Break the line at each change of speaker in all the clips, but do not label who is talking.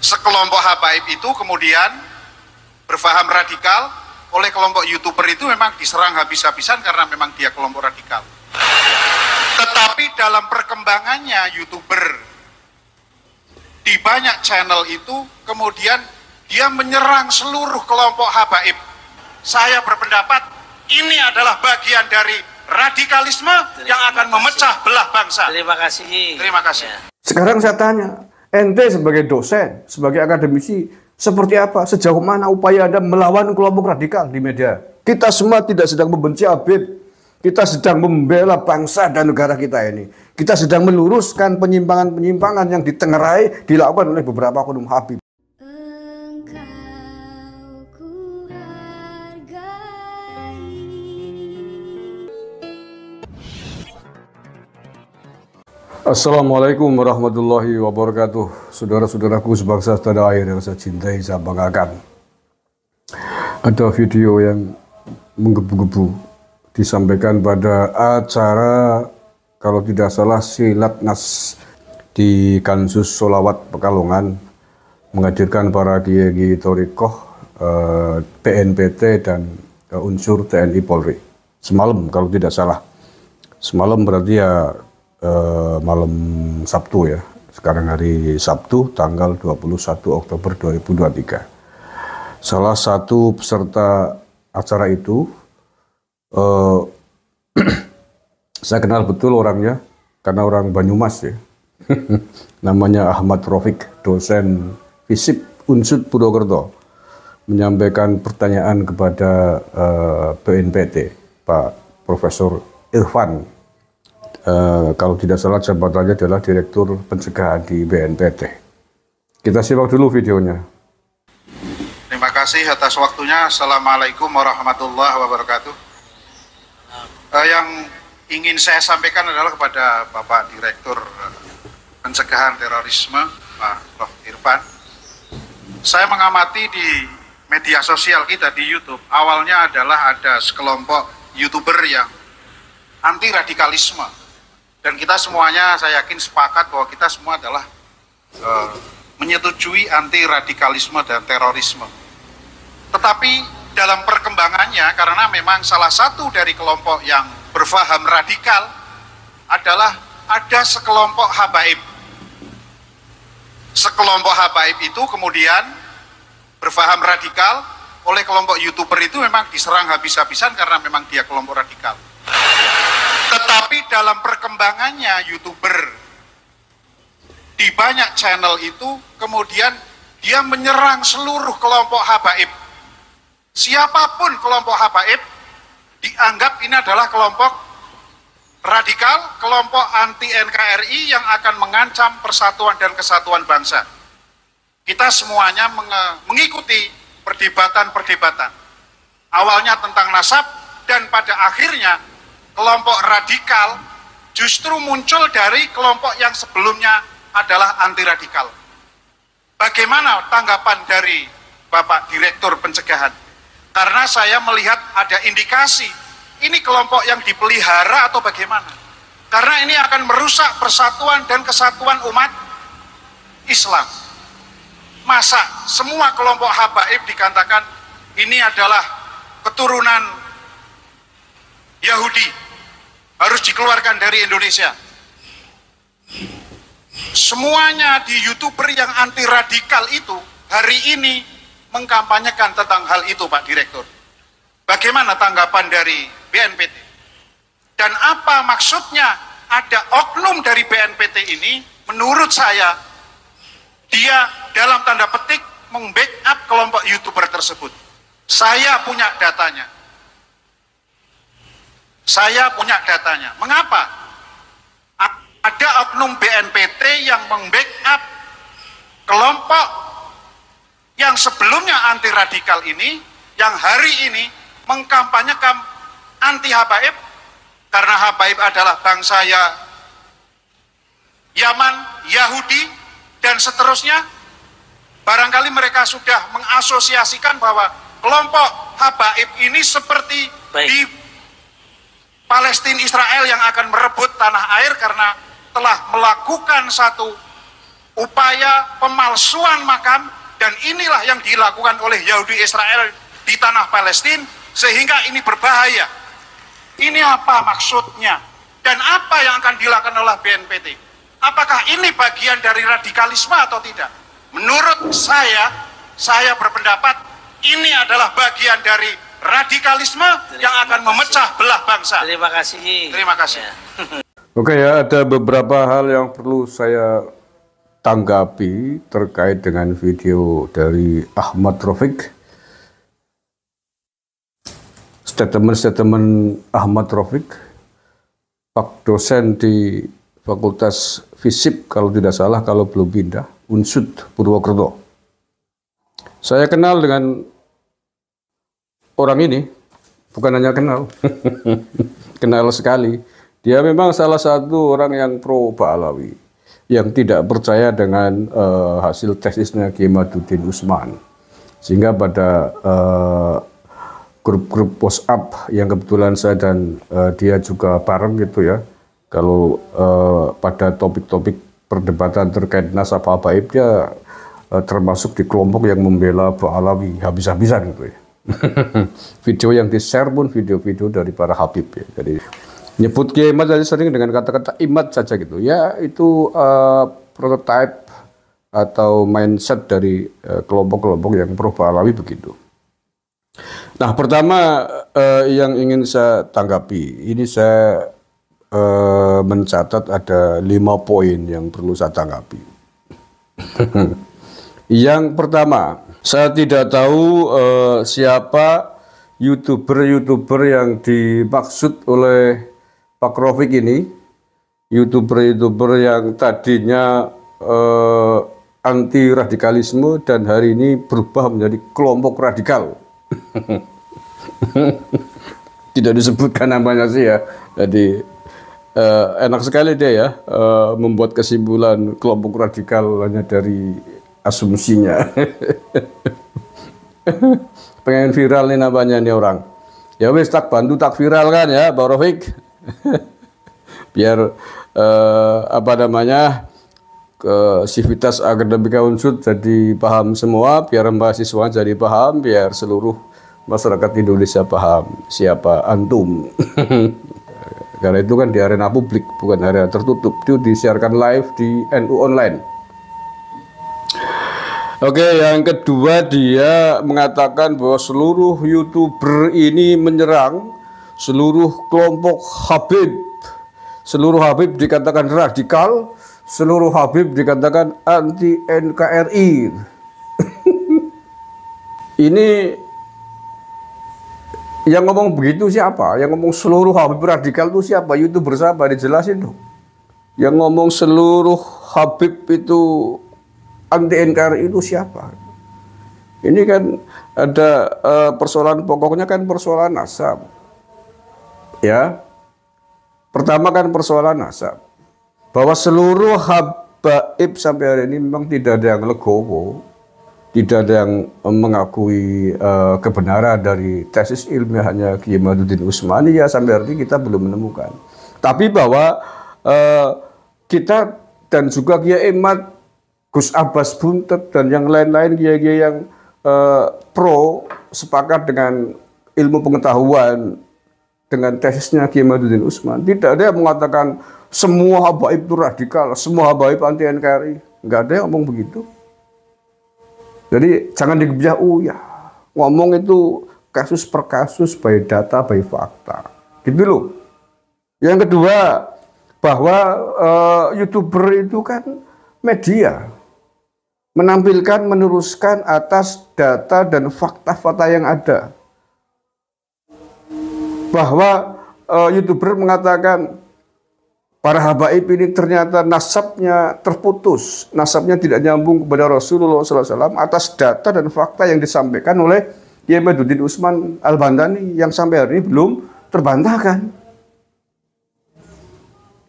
sekelompok habaib itu kemudian berfaham radikal oleh kelompok YouTuber itu memang diserang habis-habisan karena memang dia kelompok radikal. Tetapi dalam perkembangannya YouTuber di banyak channel itu kemudian dia menyerang seluruh kelompok habaib. Saya berpendapat ini adalah bagian dari radikalisme yang akan memecah belah bangsa.
Terima kasih.
Terima kasih.
Ya.
Sekarang saya tanya, ente sebagai dosen, sebagai akademisi, seperti apa, sejauh mana upaya Anda melawan kelompok radikal di media? Kita semua tidak sedang membenci Habib, kita sedang membela bangsa dan negara kita ini. Kita sedang meluruskan penyimpangan-penyimpangan yang ditengarai, dilakukan oleh beberapa oknum Habib. Assalamualaikum warahmatullahi wabarakatuh. Saudara-saudaraku sebangsa setanah air yang saya cintai, saya banggakan. Ada video yang menggebu-gebu disampaikan pada acara, kalau tidak salah, Silatnas di Kansus Sholawat Pekalongan, menghadirkan para kiai thoriqoh, BNPT dan unsur TNI Polri. Semalam kalau tidak salah. Semalam berarti ya malam Sabtu ya. Sekarang hari Sabtu tanggal 21 Oktober 2023. Salah satu peserta acara itu saya kenal betul orangnya karena orang Banyumas ya. Namanya Ahmad Rafiq, dosen FISIP Unsud Purwokerto, menyampaikan pertanyaan kepada BNPT, Pak Profesor Irfan. Kalau tidak salah jabatannya adalah Direktur Pencegahan di BNPT. Kita simak dulu videonya.
Terima kasih atas waktunya. Assalamualaikum warahmatullahi wabarakatuh. Yang ingin saya sampaikan adalah kepada Bapak Direktur Pencegahan Terorisme, Pak Prof. Irfan. Saya mengamati di media sosial kita di YouTube, awalnya adalah ada sekelompok YouTuber yang anti radikalisme. Dan kita semuanya, saya yakin sepakat bahwa kita semua adalah menyetujui anti radikalisme dan terorisme. Tetapi dalam perkembangannya, karena memang salah satu dari kelompok yang berfaham radikal adalah ada sekelompok habaib. Sekelompok habaib itu kemudian berfaham radikal oleh kelompok YouTuber itu memang diserang habis-habisan karena memang dia kelompok radikal. Tetapi dalam perkembangannya YouTuber di banyak channel itu kemudian dia menyerang seluruh kelompok habaib. Siapapun kelompok habaib dianggap ini adalah kelompok radikal, kelompok anti NKRI yang akan mengancam persatuan dan kesatuan bangsa. Kita semuanya mengikuti perdebatan-perdebatan. Awalnya tentang nasab dan pada akhirnya kelompok radikal justru muncul dari kelompok yang sebelumnya adalah anti radikal. Bagaimana tanggapan dari Bapak Direktur Pencegahan? Karena saya melihat ada indikasi ini kelompok yang dipelihara atau bagaimana? Karena ini akan merusak persatuan dan kesatuan umat Islam. Masa semua kelompok habaib dikatakan ini adalah keturunan Yahudi, harus dikeluarkan dari Indonesia. Semuanya di YouTuber yang anti radikal itu hari ini mengkampanyekan tentang hal itu, Pak Direktur. Bagaimana tanggapan dari BNPT? Dan apa maksudnya ada oknum dari BNPT ini? Menurut saya dia dalam tanda petik membackup kelompok YouTuber tersebut. Saya punya datanya. Saya punya datanya. Mengapa? Ada oknum BNPT yang membackup kelompok yang sebelumnya anti radikal ini, yang hari ini mengkampanyekan anti habaib, karena habaib adalah bangsa Yaman, Yahudi, dan seterusnya. Barangkali mereka sudah mengasosiasikan bahwa kelompok habaib ini seperti di Palestina Israel yang akan merebut tanah air karena telah melakukan satu upaya pemalsuan makam, dan inilah yang dilakukan oleh Yahudi Israel di tanah Palestina, sehingga ini berbahaya. Ini apa maksudnya? Dan apa yang akan dilakukan oleh BNPT? Apakah ini bagian dari radikalisme atau tidak? Menurut saya berpendapat ini adalah bagian dari radikalisme yang akan memecah belah bangsa.
Terima kasih.
Terima kasih.
Ya.
Oke ya, ada beberapa hal yang perlu saya tanggapi terkait dengan video dari Ahmad Rafiq. Statement Ahmad Rafiq, Pak dosen di Fakultas FISIP kalau tidak salah, kalau belum pindah, Unsud Purwokerto. Saya kenal dengan orang ini, bukan hanya kenal, kenal sekali. Dia memang salah satu orang yang pro Ba'alawi, yang tidak percaya dengan hasil tesisnya Kiai Maduddin Usman. Sehingga pada grup-grup WhatsApp yang kebetulan saya dan dia juga bareng gitu ya, kalau pada topik-topik perdebatan terkait nasab habaib, dia termasuk di kelompok yang membela Ba'alawi habis-habisan gitu ya. Video yang di-share pun video-video dari para habib ya. Jadi nyebut Kiai Imad jadi sering dengan kata-kata Imad saja gitu ya, itu prototype atau mindset dari kelompok-kelompok yang pro Ba'alawi begitu. Nah, pertama yang ingin saya tanggapi, ini saya mencatat ada 5 poin yang perlu saya tanggapi. Yang pertama, saya tidak tahu siapa YouTuber yang dimaksud oleh Pak Rafiq ini. YouTuber yang tadinya anti radikalisme dan hari ini berubah menjadi kelompok radikal. Tidak disebutkan namanya sih ya. Jadi enak sekali dia ya membuat kesimpulan kelompok radikal hanya dari asumsinya. Pengen viral nih namanya nih orang. Ya wis tak bantu tak viral kan ya Pak Rafiq. Biar apa namanya, Sivitas Akademika Unsud jadi paham semua, biar mahasiswa jadi paham, biar seluruh masyarakat Indonesia paham siapa antum. Karena itu kan di arena publik, bukan arena tertutup. Itu disiarkan live di NU Online. Oke, yang kedua, dia mengatakan bahwa seluruh YouTuber ini menyerang seluruh kelompok Habib. Seluruh Habib dikatakan radikal, seluruh Habib dikatakan anti NKRI. Ini yang ngomong begitu siapa? Yang ngomong seluruh Habib radikal itu siapa? YouTuber siapa? Dijelasin dong. Yang ngomong seluruh Habib itu anti NKRI itu siapa? Ini kan ada persoalan pokoknya kan persoalan nasab. Ya. Pertama kan persoalan nasab. Bahwa seluruh habaib sampai hari ini memang tidak ada yang legowo, tidak ada yang mengakui kebenaran dari tesis ilmiahnya Kiai Maduddin Usman, ya sampai hari ini kita belum menemukan. Tapi bahwa kita dan juga Kiai Imad, Gus Abbas Buntet dan yang lain-lain kiai-kiai yang pro sepakat dengan ilmu pengetahuan dengan tesisnya Kiai Maduddin Usman. Tidak ada yang mengatakan semua habaib itu radikal, semua habaib anti NKRI. Nggak ada yang ngomong begitu. Jadi jangan digebjah, ya ngomong itu kasus per kasus, by data, by fakta. Gitu loh. Yang kedua, bahwa YouTuber itu kan media. Menampilkan, meneruskan atas data dan fakta-fakta yang ada. Bahwa YouTuber mengatakan para habaib ini ternyata nasabnya terputus, nasabnya tidak nyambung kepada Rasulullah SAW atas data dan fakta yang disampaikan oleh Kiai Maduddin Usman Al-Bantani yang sampai hari ini belum terbantahkan.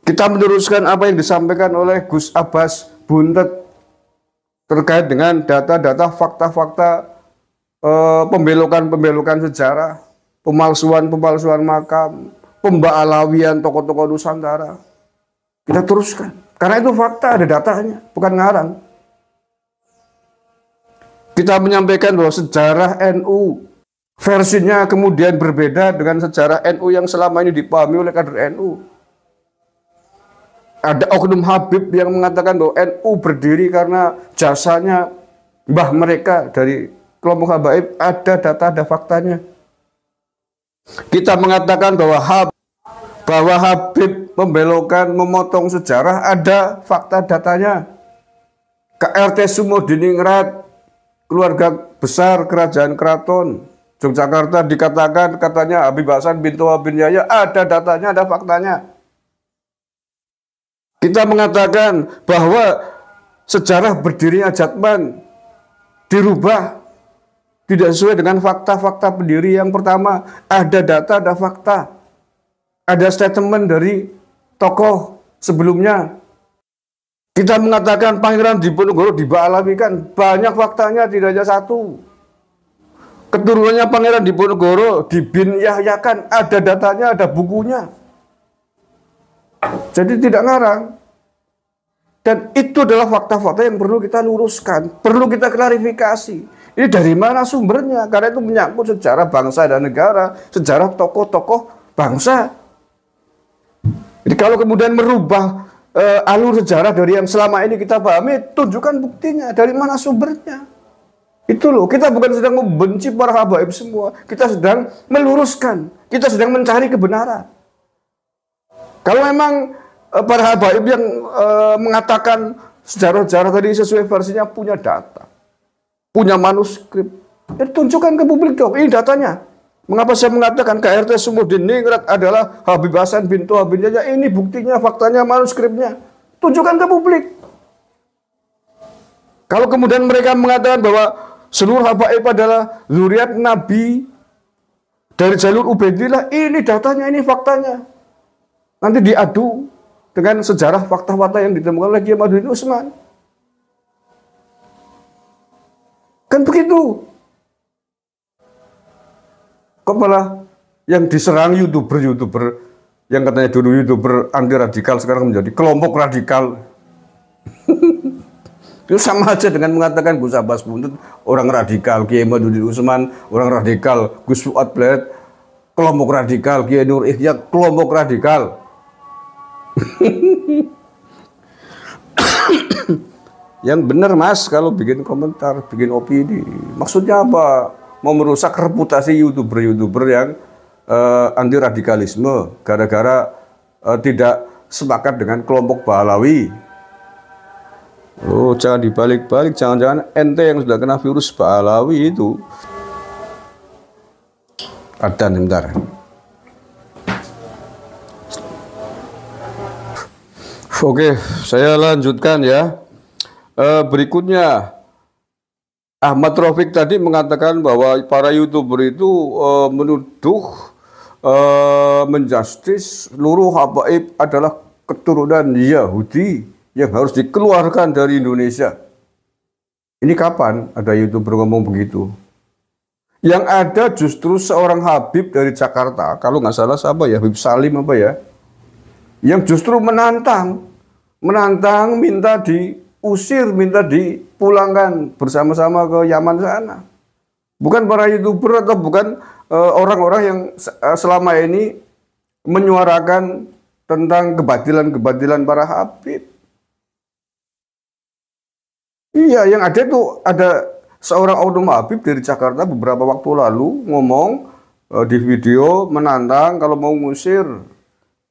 Kita meneruskan apa yang disampaikan oleh Gus Abbas Buntet terkait dengan data-data, fakta-fakta, pembelokan-pembelokan sejarah, pemalsuan makam, pemba'alawian tokoh-tokoh Nusantara. Kita teruskan. Karena itu fakta, ada datanya, bukan ngarang. Kita menyampaikan bahwa sejarah NU versinya kemudian berbeda dengan sejarah NU yang selama ini dipahami oleh kader NU. Ada oknum Habib yang mengatakan bahwa NU berdiri karena jasanya mbah mereka dari kelompok Habaib. Ada data, ada faktanya. Kita mengatakan bahwa Habib membelokkan, memotong sejarah, ada fakta datanya. KRT Sumodiningrat, keluarga besar kerajaan keraton Yogyakarta dikatakan katanya Habib Hasan bin Toha bin Yahya, ada datanya, ada faktanya. Kita mengatakan bahwa sejarah berdirinya Jatman dirubah tidak sesuai dengan fakta-fakta pendiri yang pertama. Ada data, ada fakta. Ada statement dari tokoh sebelumnya. Kita mengatakan Pangeran Diponegoro dibaalamikan. Banyak faktanya, tidak hanya satu. Keturunannya Pangeran Diponegoro dibin Yahyakan. Ada datanya, ada bukunya. Jadi tidak ngarang. Dan itu adalah fakta-fakta yang perlu kita luruskan, perlu kita klarifikasi. Ini dari mana sumbernya? Karena itu menyangkut sejarah bangsa dan negara, sejarah tokoh-tokoh bangsa. Jadi kalau kemudian merubah alur sejarah dari yang selama ini kita pahami, tunjukkan buktinya, dari mana sumbernya. Itu loh, kita bukan sedang membenci para habaib semua, kita sedang meluruskan, kita sedang mencari kebenaran. Kalau memang para habaib yang mengatakan sejarah-sejarah tadi sesuai versinya punya data, punya manuskrip, ya tunjukkan ke publik dong, ini datanya. Mengapa saya mengatakan KRT Sumodiningrat adalah Habib Hasan bin Toha bin Yahya? Ini buktinya, faktanya, manuskripnya. Tunjukkan ke publik. Kalau kemudian mereka mengatakan bahwa seluruh habaib adalah zuriat Nabi dari jalur Ubaidillah, ini datanya, ini faktanya. Nanti diadu dengan sejarah fakta-fakta yang ditemukan oleh Kiai Maduddin Utsman. Kan begitu. Kok malah yang diserang YouTuber yang katanya dulu YouTuber anti radikal sekarang menjadi kelompok radikal. Itu sama aja dengan mengatakan Gus Abbas Buntut orang radikal, Kiai Maduddin Utsman orang radikal, Gus Fuad Blayat kelompok radikal, Kiai Nur Ihya kelompok radikal. Yang benar Mas kalau bikin komentar, bikin opini. Maksudnya apa? Mau merusak reputasi YouTuber yang anti radikalisme gara-gara tidak sepakat dengan kelompok Pahlawi. Oh, jangan dibalik-balik, jangan-jangan ente yang sudah kena virus Pahlawi itu. Ada nih, bentar. Oke, saya lanjutkan ya. Berikutnya, Ahmad Rafiq tadi mengatakan bahwa para YouTuber itu menuduh menjustis seluruh habaib adalah keturunan Yahudi yang harus dikeluarkan dari Indonesia. Ini kapan ada YouTuber ngomong begitu? Yang ada justru seorang Habib dari Jakarta, kalau nggak salah siapa ya, Habib Salim apa ya, yang justru menantang, minta diusir, minta dipulangkan bersama-sama ke Yaman sana. Bukan para YouTuber atau bukan orang-orang yang selama ini menyuarakan tentang kebatilan-kebatilan para Habib. Iya, yang ada itu ada seorang oknum Habib dari Jakarta beberapa waktu lalu ngomong di video menantang kalau mau ngusir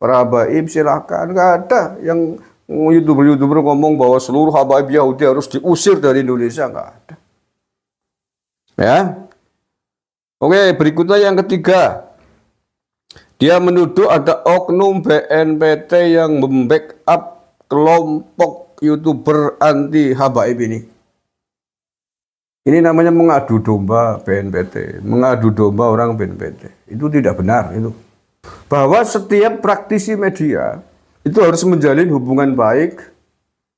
para habaib silahkan. Nggak ada yang YouTuber ngomong bahwa seluruh habaib Yahudi harus diusir dari Indonesia, nggak ada. Ya. Oke, berikutnya yang ketiga. Dia menuduh ada oknum BNPT yang membackup kelompok YouTuber anti habaib ini. Ini namanya mengadu domba BNPT, mengadu domba orang BNPT. Itu tidak benar itu. Bahwa setiap praktisi media itu harus menjalin hubungan baik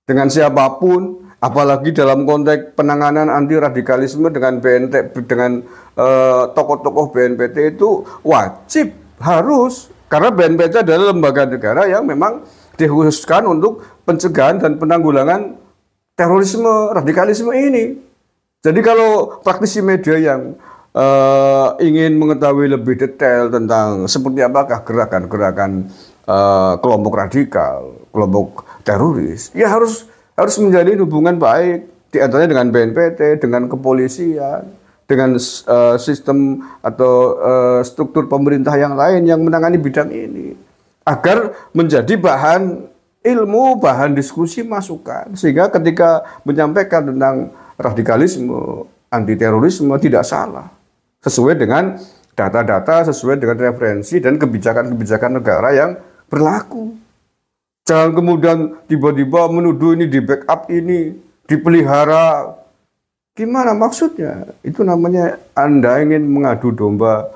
dengan siapapun, apalagi dalam konteks penanganan anti radikalisme dengan tokoh-tokoh BNPT itu wajib, harus, karena BNPT adalah lembaga negara yang memang dikhususkan untuk pencegahan dan penanggulangan terorisme, radikalisme ini. Jadi kalau praktisi media yang ingin mengetahui lebih detail tentang seperti apakah gerakan-gerakan kelompok radikal, kelompok teroris, ya harus menjalin hubungan baik di antaranya dengan BNPT, dengan kepolisian, dengan sistem atau struktur pemerintah yang lain yang menangani bidang ini, agar menjadi bahan ilmu, bahan diskusi, masukan, sehingga ketika menyampaikan tentang radikalisme, anti terorisme tidak salah, sesuai dengan data-data, sesuai dengan referensi dan kebijakan-kebijakan negara yang berlaku. Jangan kemudian tiba-tiba menuduh ini di backup ini, dipelihara. Gimana maksudnya? Itu namanya Anda ingin mengadu domba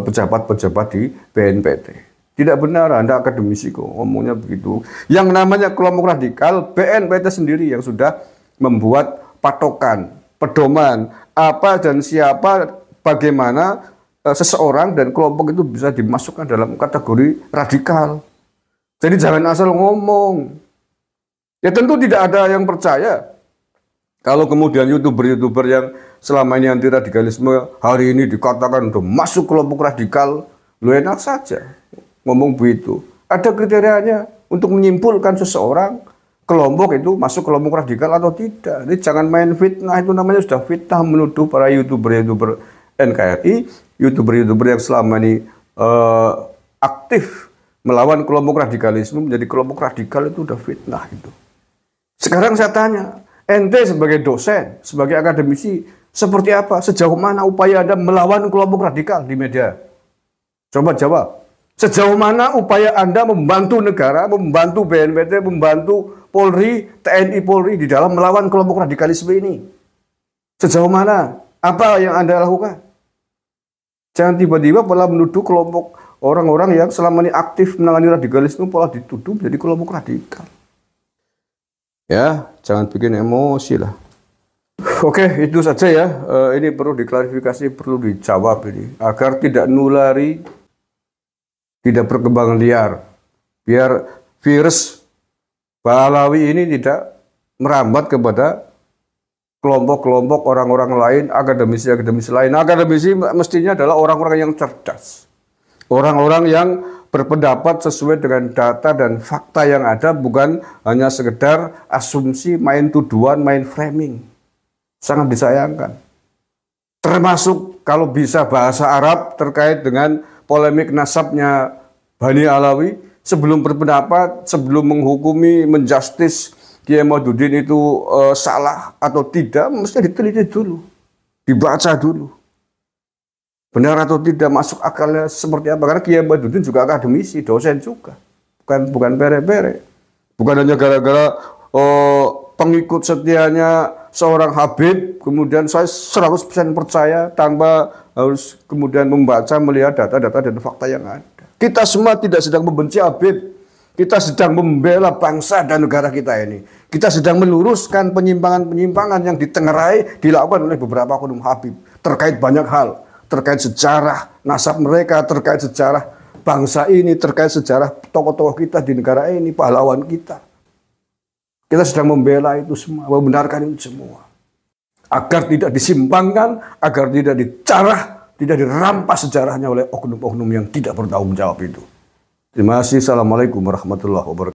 pejabat-pejabat di BNPT. Tidak benar, Anda akademisi kok ngomongnya begitu. Yang namanya kelompok radikal, BNPT sendiri yang sudah membuat patokan, pedoman, apa dan siapa, bagaimana seseorang dan kelompok itu bisa dimasukkan dalam kategori radikal. Jadi jangan asal ngomong. Ya tentu tidak ada yang percaya kalau kemudian YouTuber-YouTuber yang selama ini anti radikalisme hari ini dikatakan udah masuk kelompok radikal, lu enak saja ngomong begitu. Ada kriterianya untuk menyimpulkan seseorang kelompok itu masuk kelompok radikal atau tidak. Jadi jangan main fitnah, itu namanya sudah fitnah menuduh para YouTuber-YouTuber NKRI, YouTuber-YouTuber yang selama ini aktif melawan kelompok radikalisme menjadi kelompok radikal, itu udah fitnah itu. Sekarang saya tanya, ente sebagai dosen, sebagai akademisi, seperti apa, sejauh mana upaya Anda melawan kelompok radikal di media? Coba jawab. Sejauh mana upaya Anda membantu negara, membantu BNPT, membantu Polri, TNI Polri di dalam melawan kelompok radikalisme ini? Sejauh mana? Apa yang Anda lakukan? Jangan tiba-tiba pola menuduh kelompok orang-orang yang selama ini aktif menangani radikalisme pola dituduh menjadi kelompok radikal. Ya, jangan bikin emosi lah. Oke, itu saja ya. Ini perlu diklarifikasi, perlu dijawab ini. Agar tidak nulari, tidak berkembang liar. Biar virus Pahlawi ini tidak merambat kepada kelompok-kelompok orang-orang lain, akademisi-akademisi lain. Akademisi mestinya adalah orang-orang yang cerdas. Orang-orang yang berpendapat sesuai dengan data dan fakta yang ada, bukan hanya sekedar asumsi, main tuduhan, main framing. Sangat disayangkan. Termasuk kalau bisa bahasa Arab terkait dengan polemik nasabnya Bani Alawi, sebelum berpendapat, sebelum menghukumi, menjustis Kiai Maduddin itu salah atau tidak, mesti diteliti dulu, dibaca dulu. Benar atau tidak, masuk akalnya seperti apa? Karena Kiai Maduddin juga akademisi, dosen juga, bukan bere-bere. Bukan hanya gara-gara pengikut setianya seorang Habib, kemudian saya 100% percaya tanpa harus kemudian membaca, melihat data-data dan fakta yang ada. Kita semua tidak sedang membenci Habib. Kita sedang membela bangsa dan negara kita ini. Kita sedang meluruskan penyimpangan-penyimpangan yang ditengarai, dilakukan oleh beberapa oknum Habib. Terkait banyak hal. Terkait sejarah nasab mereka, terkait sejarah bangsa ini, terkait sejarah tokoh-tokoh kita di negara ini, pahlawan kita. Kita sedang membela itu semua, membenarkan itu semua. Agar tidak disimpangkan, agar tidak dicarah, tidak dirampas sejarahnya oleh oknum-oknum yang tidak bertanggung jawab itu. Terima kasih. Assalamualaikum warahmatullahi wabarakatuh.